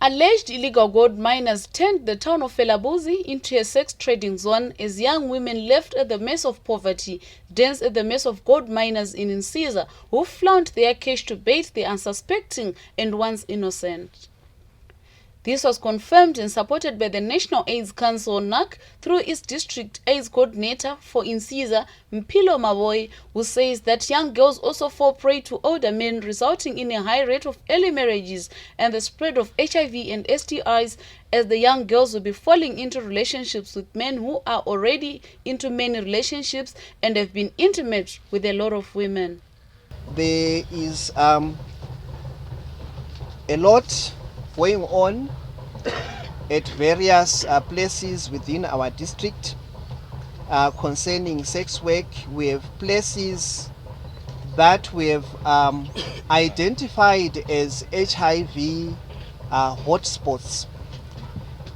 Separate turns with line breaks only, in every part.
Alleged illegal gold miners turned the town of Falabusi into a sex trading zone as young women left at the mess of poverty dance at the mess of gold miners in Insiza who flaunt their cash to bait the unsuspecting and once innocent. This was confirmed and supported by the National AIDS Council NAC through its district AIDS coordinator for Insiza, Mpilo Mavoy, who says that young girls also fall prey to older men, resulting in a high rate of early marriages and the spread of HIV and STIs, as the young girls will be falling into relationships with men who are already into many relationships and have been intimate with a lot of women.
There is a lot going on at various places within our district concerning sex work. We have places that we have identified as HIV hotspots,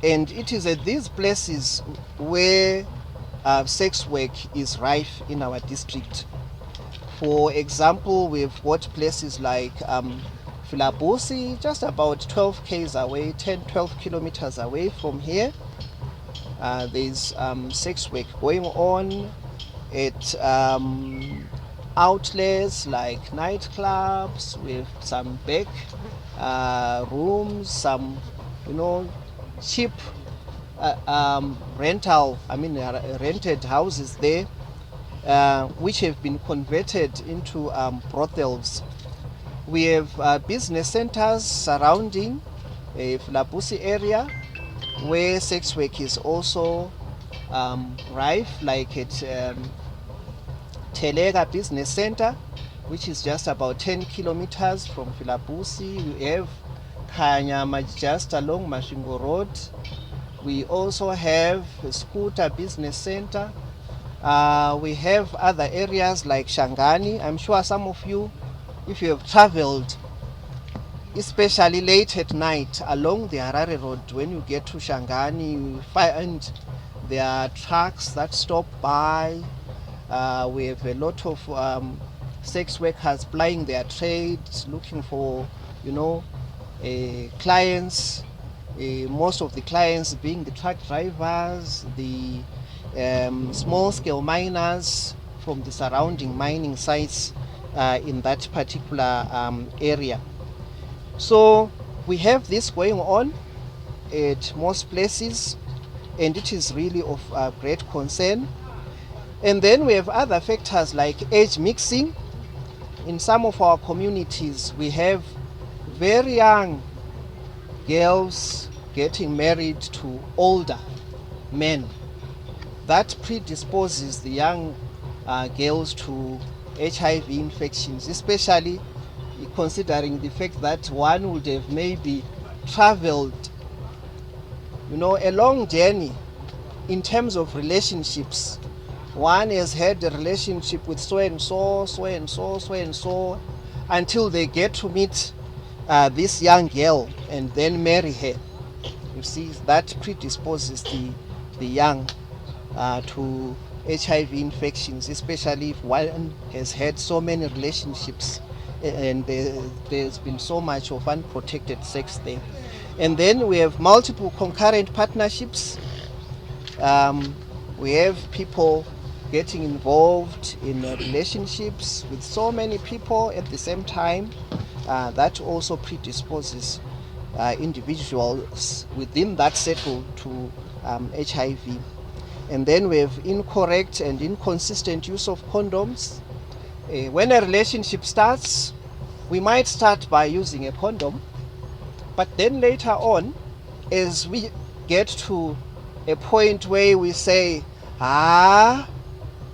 and it is at these places where sex work is rife in our district. For example, we've got places like Falabusi, just about 12 k's away, 10-12 kilometers away from here. There's sex work going on at outlets like nightclubs with some back rooms, some cheap rented houses there, which have been converted into brothels. We have business centers surrounding a Falabusi area where sex work is also rife, like at Telega Business Center, which is just about 10 kilometers from Falabusi. We have Kanyama just along Mashingo Road. We also have a Scooter Business Center. We have other areas like Shangani. I'm sure some of you, if you have traveled, especially late at night along the Harare Road, when you get to Shangani, you find there are trucks that stop by. We have a lot of sex workers plying their trades, looking for, clients. Most of the clients being the truck drivers, the small-scale miners from the surrounding mining sites in that particular area. So we have this going on at most places, and it is really of great concern. And then we have other factors like age mixing. In some of our communities, we have very young girls getting married to older men. That predisposes the young girls to HIV infections, especially considering the fact that one would have maybe traveled, a long journey in terms of relationships. One has had a relationship with so and so, so and so, so and so, until they get to meet this young girl and then marry her. You see, that predisposes the young to HIV infections, especially if one has had so many relationships and there's been so much of unprotected sex there. And then we have multiple concurrent partnerships. We have people getting involved in relationships with so many people at the same time. that also predisposes individuals within that circle to HIV. And then we have incorrect and inconsistent use of condoms. When a relationship starts, we might start by using a condom, but then later on, as we get to a point where we say,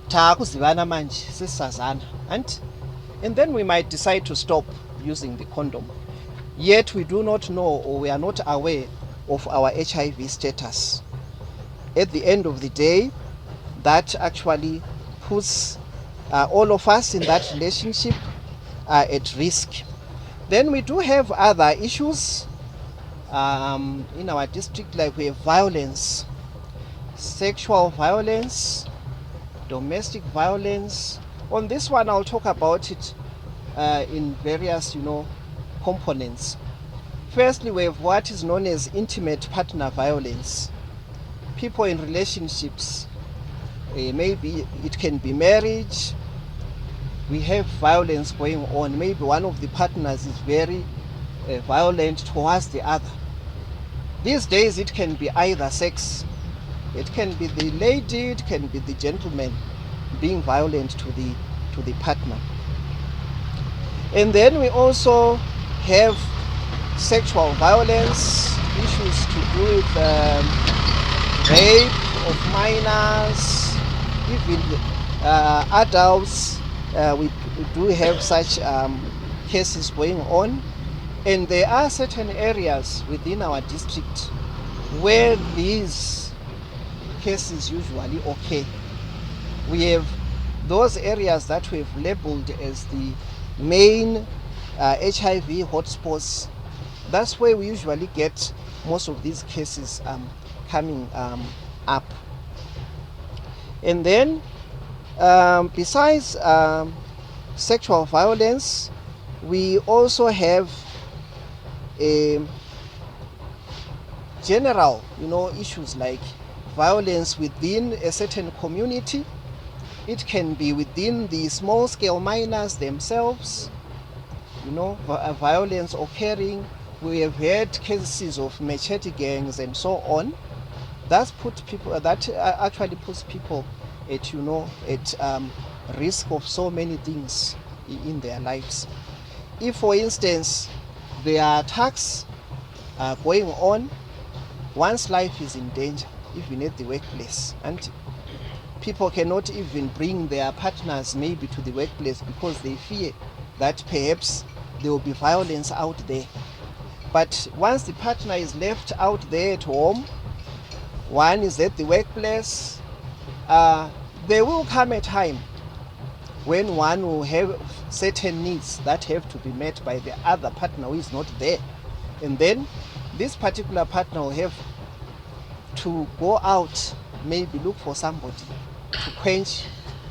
takuzivana manje sisazana, and then we might decide to stop using the condom. Yet we do not know, or we are not aware of our HIV status. At the end of the day, that actually puts all of us in that relationship at risk. Then we do have other issues in our district, like we have violence, sexual violence, domestic violence. On this one, I'll talk about it in various, components. Firstly, we have what is known as intimate partner violence. People in relationships, maybe it can be marriage, we have violence going on. Maybe one of the partners is very violent towards the other. These days it can be either sex. It can be the lady, it can be the gentleman being violent to the partner. And then we also have sexual violence, issues to do with rape of minors, even adults. We do have such cases going on, and there are certain areas within our district where these cases usually occur. We have those areas that we've labeled as the main HIV hotspots. That's where we usually get most of these cases coming up. And then besides sexual violence, we also have general issues like violence within a certain community. It can be within the small scale miners themselves, violence occurring. We have had cases of machete gangs and so on. That actually puts people at risk of so many things in their lives. If, for instance, there are attacks going on, one's life is in danger, even at the workplace, and people cannot even bring their partners maybe to the workplace because they fear that perhaps there will be violence out there. But once the partner is left out there at home, one is at the workplace, there will come a time when one will have certain needs that have to be met by the other partner who is not there. And then this particular partner will have to go out, maybe look for somebody to quench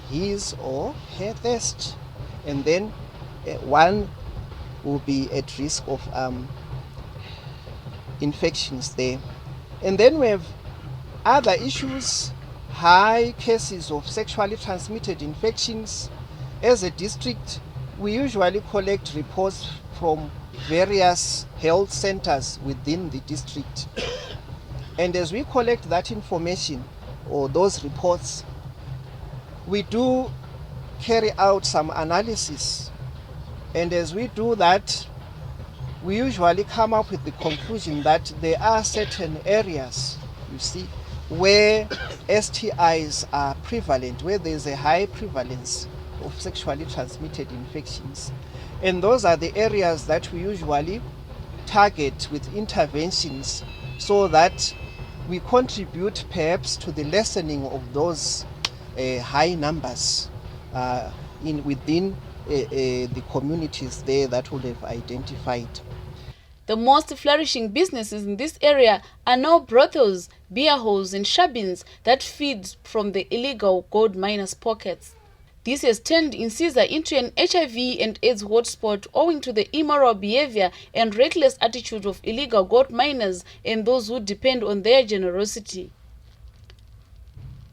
his or her thirst. And then one will be at risk of infections there. And then we have other issues, high cases of sexually transmitted infections. As a district, we usually collect reports from various health centers within the district. And as we collect that information or those reports, we do carry out some analysis. And as we do that, we usually come up with the conclusion that there are certain areas, where STIs are prevalent, where there is a high prevalence of sexually transmitted infections. And those are the areas that we usually target with interventions so that we contribute perhaps to the lessening of those high numbers within the communities there that would have identified.
The most flourishing businesses in this area are now brothels, beer halls and shabins that feed from the illegal gold miners' pockets. This has turned Insiza into an HIV and AIDS hotspot owing to the immoral behavior and reckless attitude of illegal gold miners and those who depend on their generosity.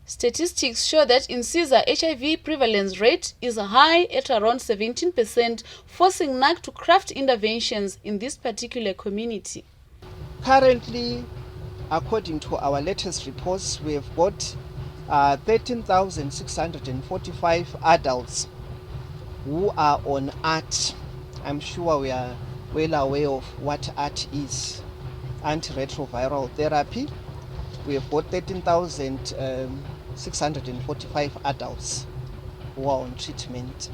Statistics show that in Caesar, HIV prevalence rate is high at around 17%, forcing NAC to craft interventions in this particular community.
Currently, according to our latest reports, we have got 13,645 adults who are on ART. I'm sure we are well aware of what ART is, antiretroviral therapy. We have got 13,645 adults who are on treatment.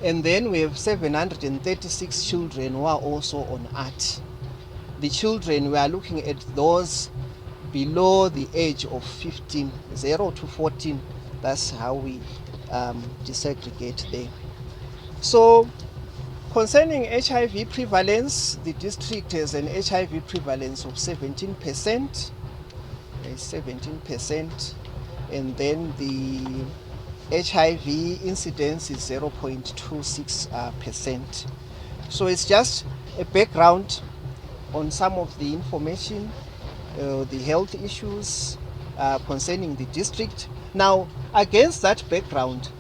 And then we have 736 children who are also on ART. The children, we are looking at those below the age of 15, 0 to 14. That's how we disaggregate there. So, concerning HIV prevalence, the district has an HIV prevalence of 17%. 17%, and then the HIV incidence is 0.26%. So it's just a background on some of the information, the health issues concerning the district. Now, against that background,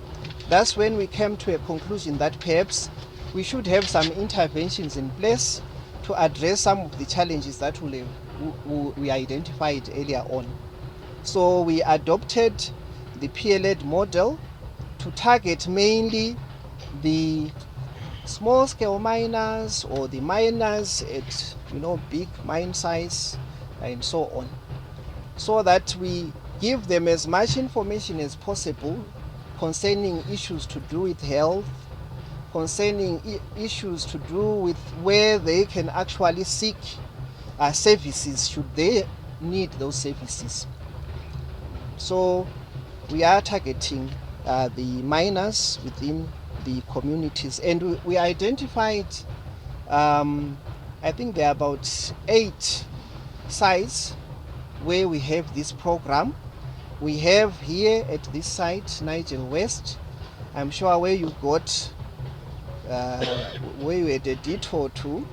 that's when we came to a conclusion that perhaps we should have some interventions in place to address some of the challenges that we identified earlier on. So we adopted the PLAD model to target mainly the small scale miners or the miners at big mine size and so on, so that we give them as much information as possible concerning issues to do with health, concerning issues to do with where they can actually seek services should they need those services. So we are targeting the miners within the communities, and we identified I think there are about 8 sites where we have this program. We have here at this site, Nigel West. I'm sure where you got where you had a detour to,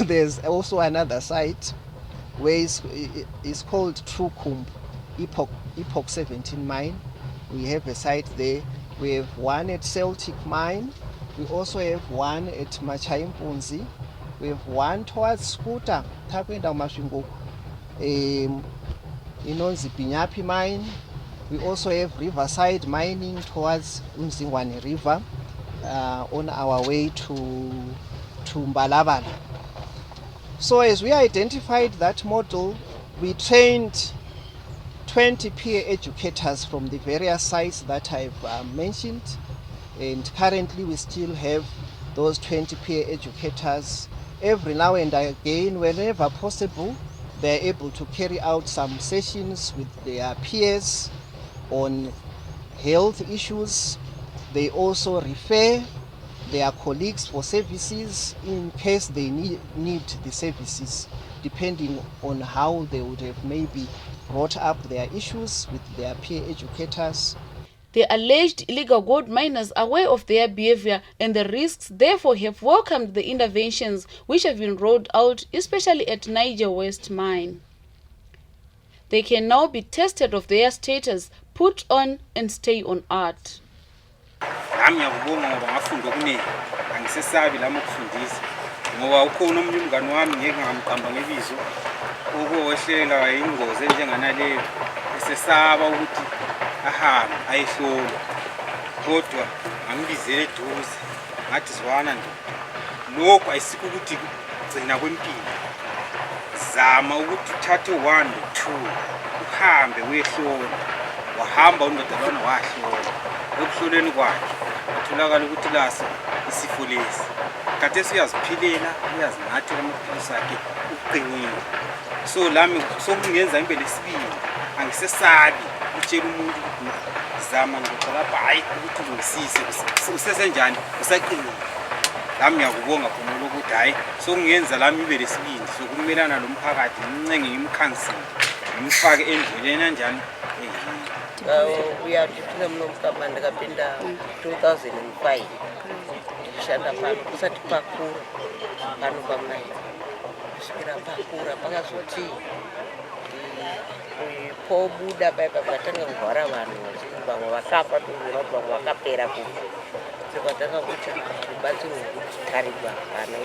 there's also another site where it's called Trukumb Epoch 17 mine. We have a site there. We have one at Celtic mine. We also have one at Machayimpunzi. We have one towards Scooter, Takwenda Mashingo, Inonzi Pinyapi mine. We also have riverside mining towards Unzingwane River on our way to Mbalabala. So as we identified that model, we trained 20 peer educators from the various sites that I've mentioned, and currently we still have those 20 peer educators. Every now and again, whenever possible, they're able to carry out some sessions with their peers on health issues. They also refer their colleagues for services in case they need the services, depending on how they would have maybe brought up their issues with their peer educators.
The alleged illegal gold miners are aware of their behavior and the risks, therefore have welcomed the interventions which have been rolled out, especially at Niger West mine. They can now be tested of their status, put on and stay on art.
ngoba ukhona umuntu umngane wami ngeke ngamqamba ngebizo ukuwehlela ingozi enjenganaleyo esesaba ukuthi ahambe ayihlolwa kodwa ngambizele eduze ngathi zwana nje lokho ayisikho ukuthi gcina kwempilo zama ukuthi uthathe 1 2 uhambe uyehlolwa wahamba undodana wahlolwa ekuhloleni kwakhe utholakala ukuthi lasi isifo lesi kade siyaziphilela uyazingathi amaphilisi akhe uqinile so lami sokungenza imbe lesibili angisesabi utshela umuntu zama ngicela bhayi ukuthi ungisise usesenjani usaqinile lami ngiyakubonga khona ukuthi hayi sokungenza lami ibe lesibili sokumelana lomphakathi ngincenge ngimkhansile ngimfake endleleni kanjani
we are to mkamanda kapinda 2005 shanda pano kusati pakura pano pamnai kusvikira pakura pakazoti pobuda paya pakatanga kurwara vanhu vamwe vakafa toziva kuti vamwe vakapera kufa sekatanga kuti rubatsiro rwekutarirwa vana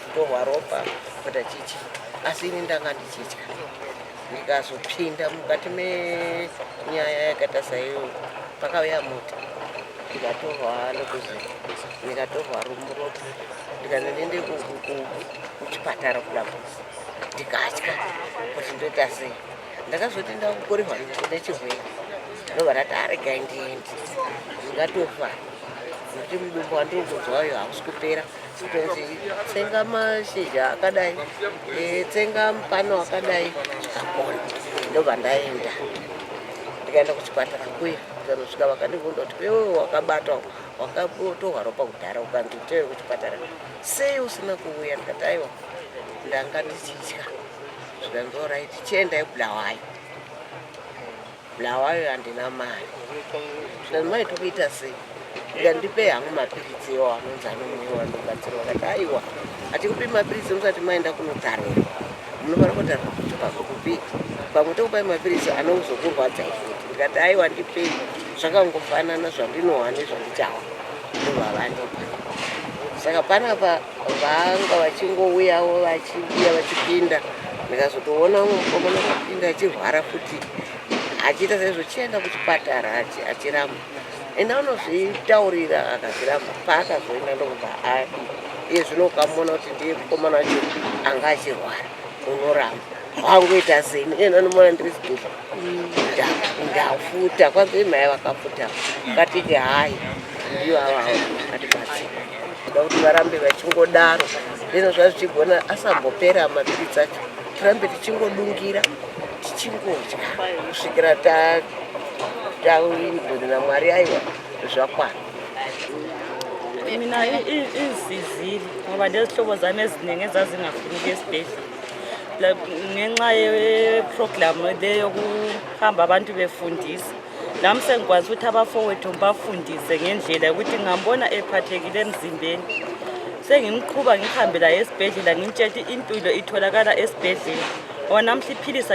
kutorwa ropa kuita chichi asi ini ndanga ndichitya ndikazopinda mukati menyaya yakaita saiyo pakauya mota ndikatorwa nokuzi ndikatorwa ropa ndikanonende kuchipatara Falabusi ndikatya kuti ndoita sei ndakazoti ndakukorerwa nechirwere ndobva ndati aregai ndiende ndingatofa nokuti mudumbu wandiri kunzwa wayo hausi kupera kutonzi tsenga mashizha akadai tsenga mupano wakadai apona ndobva ndaenda ndikaenda kuchipatara kuya ndikanosvika vakandibvunza kuti iwewe wakabatwa wakatorwa ropa kudhara ukanzi utewe kuchipatara sei usina kuuya ndikati aiwa ndanga ndichitya zvikanzi oraiti chiendai Bulawayo handina mari zvikanzi maiti kuita sei ndikandipe hangu mapiritsi iwo anonzi anomwiwa ndobatsirwa kati aiwa hatikupi mapiritsi musati maenda kunotarirwa munofanira kutarirwa kuti pakupi pamwe tokupai mapiritsi anozokurwadzai futi ndikati aiwa ndipei zvakangofanana zvandinowa nezvandichawa ndobva vandipa saka panapa vanga vachingouyawo vachiuya vachipinda ndikazotoona umwe mukomana akapinda achirwara futi achiita saizvo chienda kuchipatara achiramba enda unozvitaurira akazviramba paakazoenda ndokubva adi iye zvino ukamona kuti ndiye mukomana wacho anga achirwara unoramba wangoita zeni ena nomona ndiri chibhedhleya ndafuta kwanzi imhai vakafuta katiti hai ndiyo avavo atibatsira da kuti varambe vachingodaro ndeno zvazvichigona asambopera mapiritsi acho tirambe tichingodungira tichingodya kusvikira taurirwe naMwari aiwa zvakwana.
Mina izizile ngoba lezihlobo zami eziningi ezazingafuni esibhedlela ngenxa yeprogram le yokuhamba abantu befundisa. Nami sengikwazi ukuthi abafowethu bafundise ngendlela yokuthi ngambona ephathekile emzimbeni sengimqhuba ngihambela esibhedlela ngimtshela impilo itholakala esibhedlela. Namhla iphilisi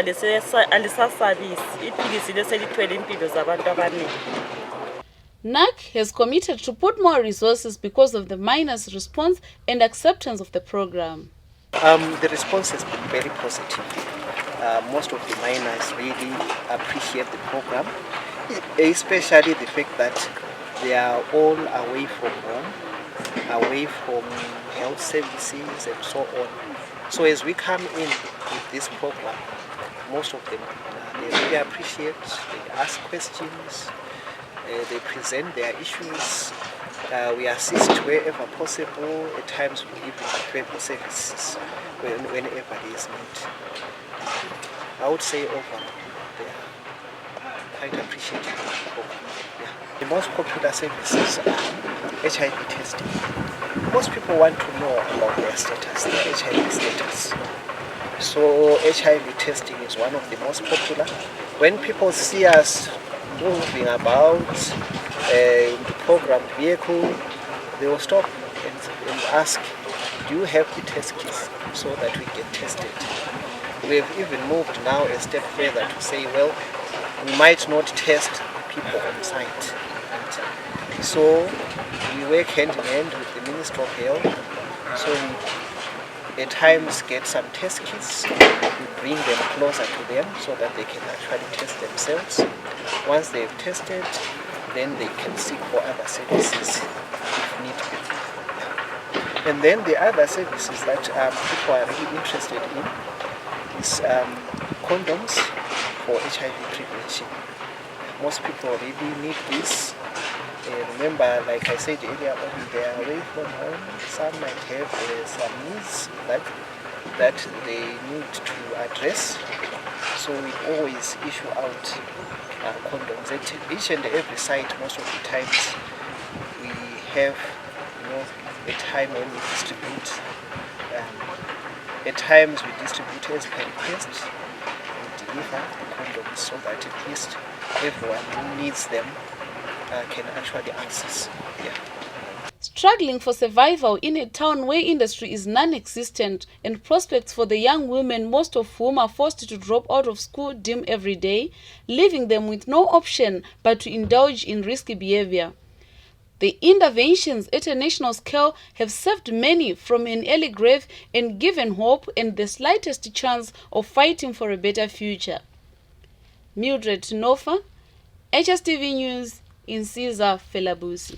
alisasabisi iphilisi leselithwele impilo zabantu abaningi.
NAC has committed to put more resources because of the minors' response and acceptance of the program.
The response has been very positive. Most of the minors really appreciate the program, especially the fact that they are all away from home, away from health services and so on. So as we come in with this program, most of them, they really appreciate, they ask questions, they present their issues, we assist wherever possible, at times we even prepare services whenever there is need. I would say overall, they are quite appreciative of the program. Yeah. The most popular services are HIV testing. Most people want to know about their status, their HIV status. So HIV testing is one of the most popular. When people see us moving about in the programmed vehicle, they will stop and ask, do you have the test kits so that we get tested? We have even moved now a step further to say, well, we might not test people on site. So we work hand in hand with the Ministry of Health. So we at times get some test kits, we bring them closer to them so that they can actually test themselves. Once they've tested, then they can seek for other services if need be. And then the other services that people are really interested in is condoms for HIV prevention. Most people really need this. Remember, like I said earlier on, they are away from home. Some might have some needs that they need to address. So we always issue out condoms at each and every site. Most of the times we have, a time when we distribute. At times we distribute as per request. We deliver the condoms so that at least everyone who needs them can actually access. Yeah.
struggling for survival in a town where industry is non-existent and prospects for the young women, most of whom are forced to drop out of school, dim every day, leaving them with no option but to indulge in risky behavior. The interventions at a national scale have saved many from an early grave and given hope and the slightest chance of fighting for a better future. Mildred Nofa, HSTV News, in Falabusi.